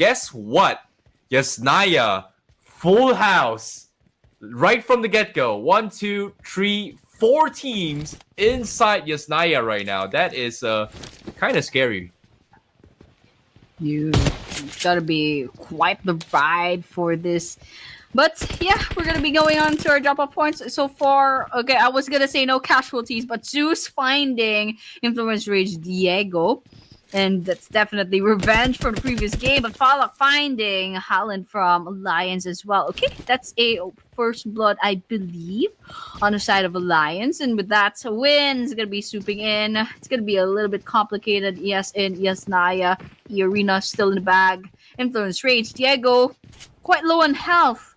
guess what? Ynaya, full house, right from the get-go. 1, 2, 3, 4 teams inside Ynaya right now. That is kind of scary. You gotta be quite the ride for this. But yeah, we're gonna be going on to our drop-off points so far. Okay, I was gonna say no casualties, but Zeus finding Influence Rage Diego. And that's definitely revenge from the previous game. But Fallock finding Haaland from Alliance as well. Okay, that's a first blood, I believe, on the side of Alliance. And with that, a win is going to be swooping in. It's going to be a little bit complicated. Yes, Naya. Arena still in the bag. Influence Rage. Diego, quite low on health.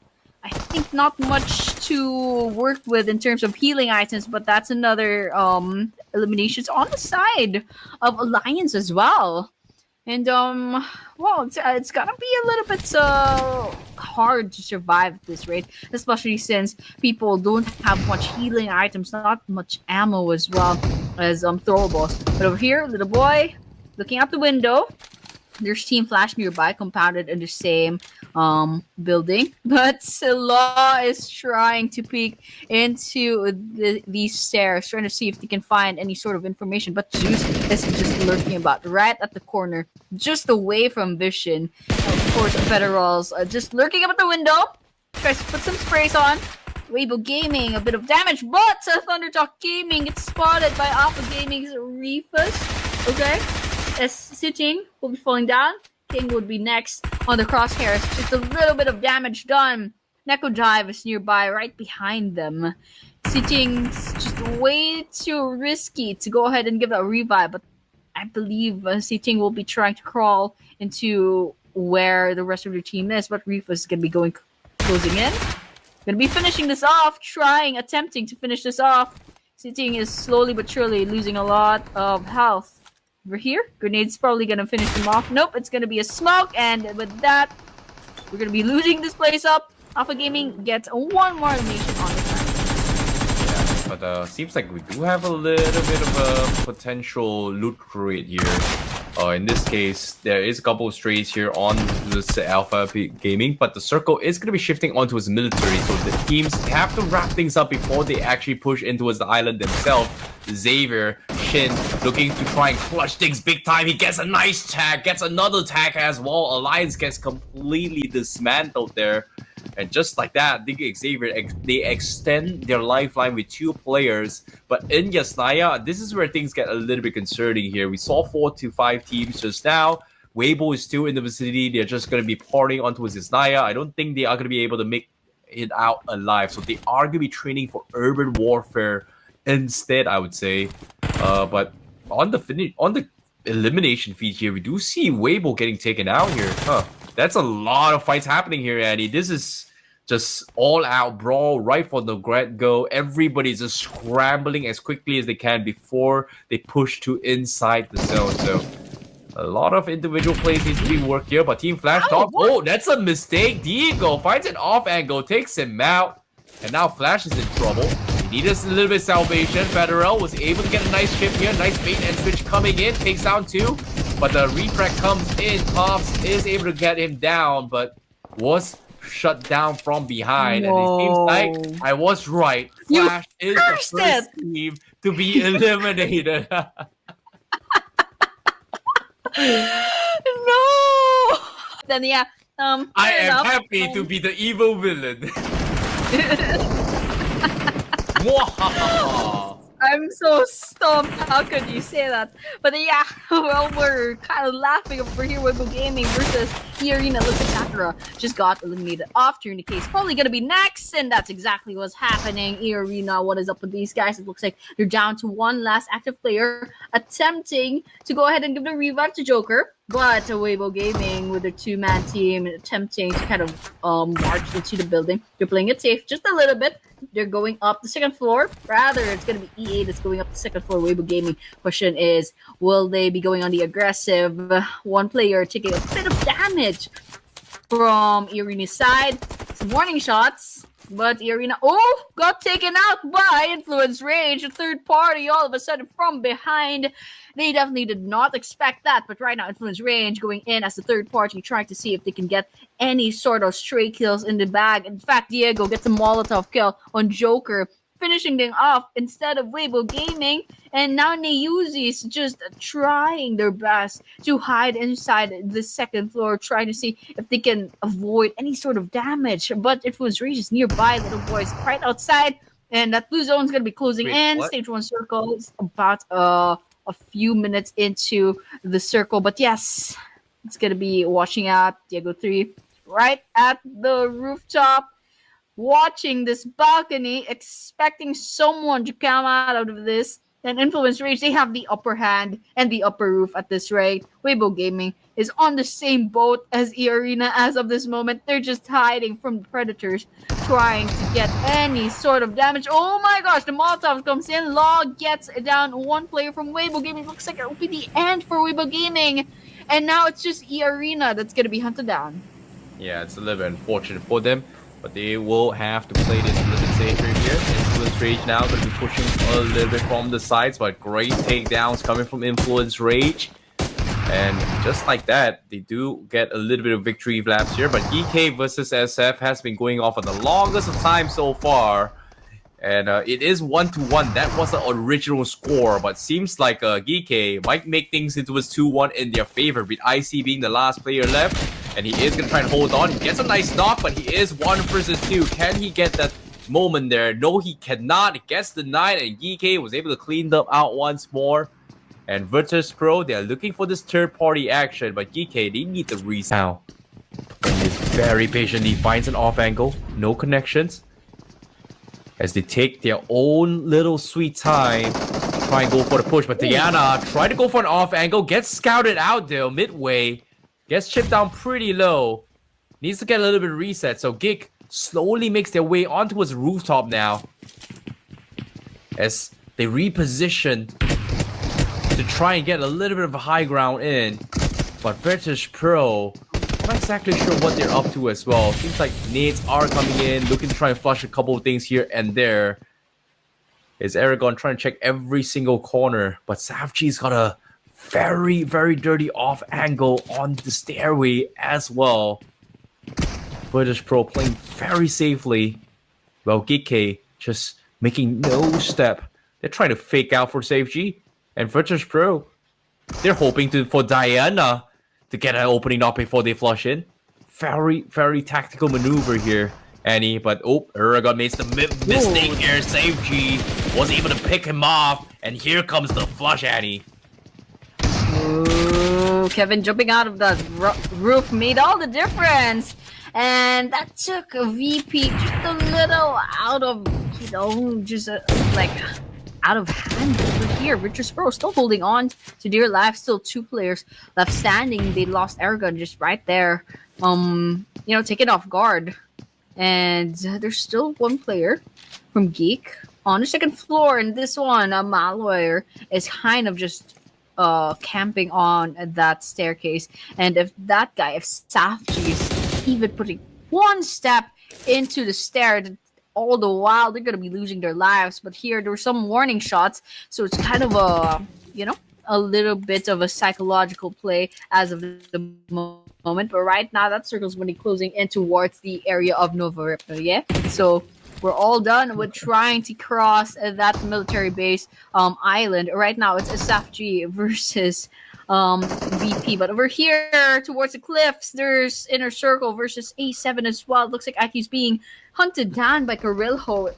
I think not much to work with in terms of healing items, but that's another eliminations on the side of Alliance as well. And well, it's gonna be a little bit hard to survive at this rate, especially since people don't have much healing items, not much ammo as well as throwables. But over here, little boy looking out the window. There's Team Flash nearby, compounded in the same building. But Law is trying to peek into these stairs, trying to see if they can find any sort of information. But Zeus is just lurking about right at the corner, just away from vision. Of course, Federals just lurking up at the window. Tries to put some sprays on. Weibo Gaming, a bit of damage, but Thundertalk Gaming gets spotted by Alpha Gaming's Reefus. Okay. As Sitting will be falling down. King would be next on the crosshairs. Just a little bit of damage done. Neko Dive is nearby, right behind them. Sitting's just way too risky to go ahead and give that a revive, but I believe Sitting will be trying to crawl into where the rest of your team is, but Reefus is going to be closing in. Going to be finishing this off, attempting to finish this off. Sitting is slowly but surely losing a lot of health. Over here, Grenade's probably gonna finish them off. Nope, it's gonna be a smoke, and with that, we're gonna be losing this place up. Alpha Gaming gets one more elimination on the turn. Yeah, but seems like we do have a little bit of a potential loot crate here. In this case, there is a couple of strays here on this Alpha Gaming, but the circle is going to be shifting onto his military, so the teams have to wrap things up before they actually push into the island themselves. Xavier, Shin, looking to try and clutch things big time. He gets a nice tag, gets another tag as well. Alliance gets completely dismantled there. And just like that, I think Xavier, they extend their lifeline with 2 players. But in Ynaya, this is where things get a little bit concerning here. We saw 4 to 5 teams just now. Weibo is still in the vicinity. They're just going to be pouring onto Ynaya. I don't think they are going to be able to make it out alive. So they are going to be training for urban warfare instead, I would say. But on the elimination feed here, we do see Weibo getting taken out here. That's a lot of fights happening here, Andy. This is just all-out brawl right from the get-go. Everybody's just scrambling as quickly as they can before they push to inside the zone. So a lot of individual plays needs to be worked here, but Team Flash top. Oh, that's a mistake. Diego finds an off angle, takes him out, and now Flash is in trouble. He needed a little bit of salvation. Federal was able to get a nice chip here. Nice bait and switch coming in. Takes down 2. But the refract comes in. Tops is able to get him down, but was shut down from behind. Whoa. And it seems like I was right. Flash is the first team to be eliminated. No! Then yeah, I am happy to be the evil villain. I'm so stumped. How could you say that? But yeah, well, we're kind of laughing over here with Gaming versus Arena. Look at Sakura. Just got eliminated off. Turn the case probably going to be next. And that's exactly what's happening. Arena, what is up with these guys? It looks like they're down to one last active player, attempting to go ahead and give the revive to Joker. But Weibo Gaming with their 2-man team attempting to kind of march into the building. They're playing it safe just a little bit. They're going up the 2nd floor. Rather, it's going to be EA that's going up the 2nd floor. Weibo Gaming. Question is, will they be going on the aggressive? One player taking a bit of damage from Arena's side. Some warning shots. But Arena, got taken out by Influence Rage, a third party all of a sudden from behind. They definitely did not expect that, but right now Influence Rage going in as the third party, trying to see if they can get any sort of stray kills in the bag. In fact, Diego gets a Molotov kill on Joker, finishing them off instead of Weibo Gaming. And now Neyuzi's just trying their best to hide inside the second floor, trying to see if they can avoid any sort of damage. But Influence Rage is nearby, little boys, right outside. And that blue zone is going to be closing in. What? Stage 1 circle is about a few minutes into the circle. But yes, it's going to be watching out. Diego 3 right at the rooftop, watching this balcony, expecting someone to come out of this. And Influence Rage, they have the upper hand and the upper roof at this rate. Weibo Gaming is on the same boat as E-Arena as of this moment. They're just hiding from the predators, trying to get any sort of damage. Oh my gosh, the Molotov comes in. Law gets down one player from Weibo Gaming. Looks like it'll be the end for Weibo Gaming. And now it's just E-Arena that's going to be hunted down. Yeah, it's a little bit unfortunate for them, but they will have to play this a little bit safer here. Influence Rage now going to be pushing a little bit from the sides, but great takedowns coming from Influence Rage. And just like that, they do get a little bit of victory laps here. But Geekay versus SF has been going on for the longest of time so far. And it is 1-1. That was the original score, but seems like Geekay might make things into a 2-1 in their favor, with IC being the last player left. And he is going to try and hold on. He gets a nice knock, but he is 1 versus 2. Can he get that moment there? No, he cannot. It gets denied, and Geekay was able to clean them out once more. And Virtus Pro, they are looking for this third-party action, but Geekay, they need the reset now. And he's very patiently finds an off angle. No connections. As they take their own little sweet time, try and go for the push. But Diana try to go for an off angle, gets scouted out there midway, gets chipped down pretty low, needs to get a little bit of reset. So Geek slowly makes their way onto his rooftop now, as they reposition to try and get a little bit of a high ground in. But Virtus Pro, I'm not exactly sure what they're up to as well. Seems like nades are coming in, looking to try and flush a couple of things here and there. Is Aragon trying to check every single corner, but Savji's got a very, very dirty off angle on the stairway as well. Virtus Pro playing very safely. Well, Geekay just making no step. They're trying to fake out for Savji. And Virtus Pro, they're hoping for Diana to get an opening up before they flush in. Very, very tactical maneuver here, Annie. But Aragon makes the mistake here. Savji was able to pick him off. And here comes the flush, Annie. Ooh, Kevin jumping out of the roof made all the difference. And that took a VP just a little out of, out of hand over here. Virtus Pro still holding on to dear life. Still 2 players left standing. They lost Aragon just right there. Taken off guard. And there's still 1 player from Geek on the second floor. And this one, Malware, is kind of just camping on that staircase. And if Safji is even putting 1 step into the stair, all the while they're going to be losing their lives. But here there were some warning shots, so it's kind of a little bit of a psychological play as of the moment. But right now that circle's going to be closing in towards the area of Nova, yeah? So we're all done with trying to cross that military base island. Right now it's SFG versus VP. But over here towards the cliffs, there's Inner Circle versus A7 as well. It looks like IQ's being hunted down by Carilho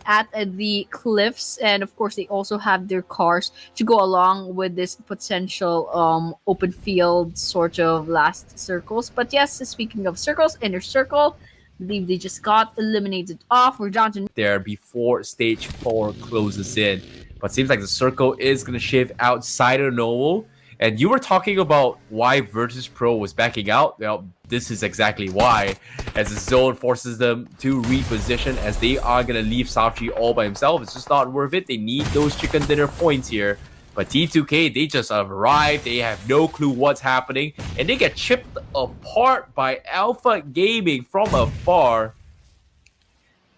at the cliffs. And of course, they also have their cars to go along with this potential open field sort of last circles. But yes, speaking of circles, Inner Circle, I believe they just got eliminated off. We're down to there before stage 4 closes in. But seems like the circle is going to shift outside of Noel. And you were talking about why Virtus Pro was backing out. Well, this is exactly why. As the zone forces them to reposition, as they are going to leave Savji all by himself. It's just not worth it. They need those chicken dinner points here. But T2K, they just arrived. They have no clue what's happening. And they get chipped apart by Alpha Gaming from afar.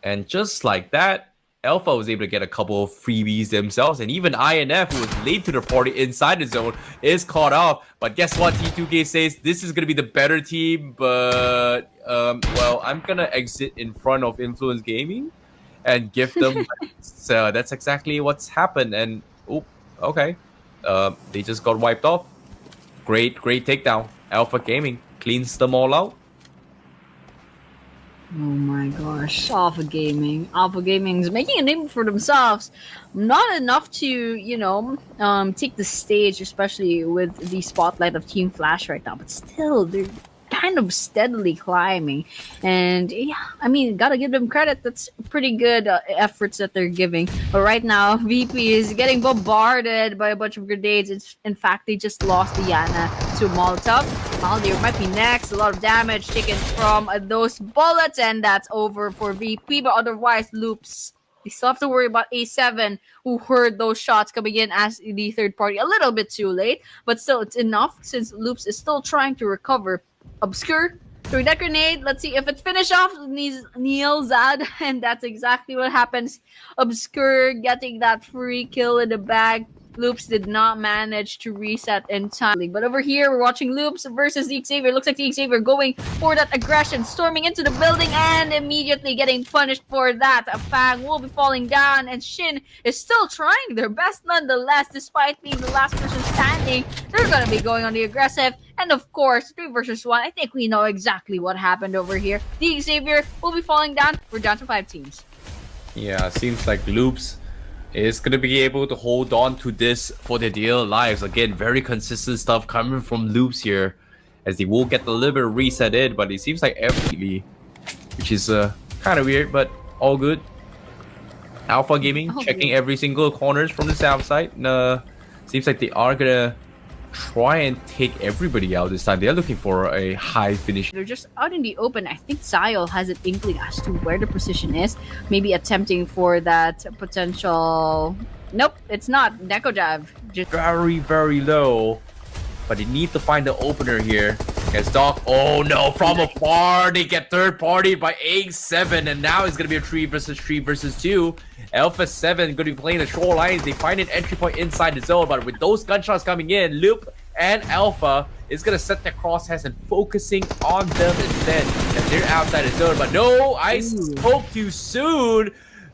And just like that, Alpha was able to get a couple of freebies themselves, and even INF, who was late to the party inside the zone, is caught up. But guess what? T2K says this is going to be the better team, but well, I'm going to exit in front of Influence Gaming and give them so that's exactly what's happened. And oh, okay, they just got wiped off. Great takedown. Alpha Gaming cleans them all out. Oh my gosh, Alpha Gaming. Alpha Gaming's making a name for themselves. Not enough to, you know, take the stage, especially with the spotlight of Team Flash right now. But still, they're kind of steadily climbing. And yeah, I mean, gotta give them credit. That's pretty good efforts that they're giving. But right now, VP is getting bombarded by a bunch of grenades. In fact, they just lost Ynaya to Molotov. Maldir might be next. A lot of damage taken from those bullets, and that's over for VP. But otherwise, Loops, they still have to worry about A7, who heard those shots coming in as the third party a little bit too late. But still, it's enough since Loops is still trying to recover. Obscure through that grenade. Let's see if it finishes off Neil Zad, and that's exactly what happens. Obscure getting that free kill in the bag. Loops did not manage to reset in time. But over here, we're watching Loops versus the Xavier. Looks like the Xavier going for that aggression, storming into the building and immediately getting punished for that. Fang will be falling down, and Shin is still trying their best nonetheless, despite being the last person standing. They're going to be going on the aggressive. And of course, 3 versus 1. I think we know exactly what happened over here. The Xavier will be falling down. We're down to 5 teams. Yeah, seems like Loops is going to be able to hold on to this for their dear lives. Again, very consistent stuff coming from Loops here, as they will get a little bit of reset in, but it seems like every, which is kind of weird, but all good. Alpha Gaming checking every single corners from the south side. Seems like they are going to try and take everybody out this time. They're looking for a high finish. They're just out in the open. I think Zio has an inkling as to where the position is. Maybe attempting for that potential... Nope, it's not. Neko Jab. Just very low. But they need to find the opener here. As Doc, oh no, from afar, they get third party by A7, and now it's going to be a 3 versus 3 versus 2. Alpha 7 going to be playing the shorelines. They find an entry point inside the zone, but with those gunshots coming in, Loop and Alpha is going to set their crosshairs and focusing on them instead, as they're outside the zone. But no, I spoke too soon.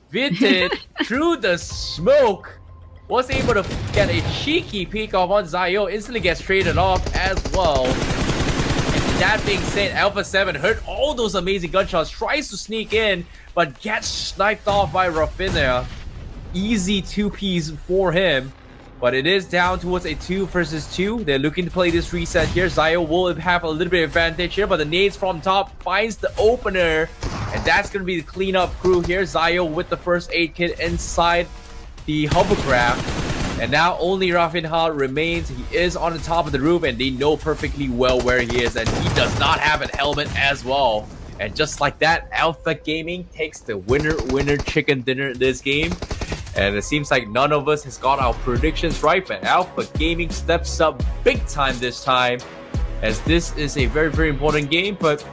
Vintage, through the smoke, was able to get a cheeky peek off on Zio, instantly gets traded off as well. And that being said, Alpha 7 heard all those amazing gunshots, tries to sneak in, but gets sniped off by Rafinha. Easy 2Ps for him, but it is down towards a 2 versus 2. They're looking to play this reset here. Zio will have a little bit of advantage here, but the nades from top finds the opener, and that's going to be the cleanup crew here. Zio with the first aid kit inside the hovercraft. And now only Rafinha remains. He is on the top of the roof, and they know perfectly well where he is, and he does not have a helmet as well. And just like that, Alpha Gaming takes the winner chicken dinner this game. And it seems like none of us has got our predictions right, but Alpha Gaming steps up big time this time, as this is a very important game. But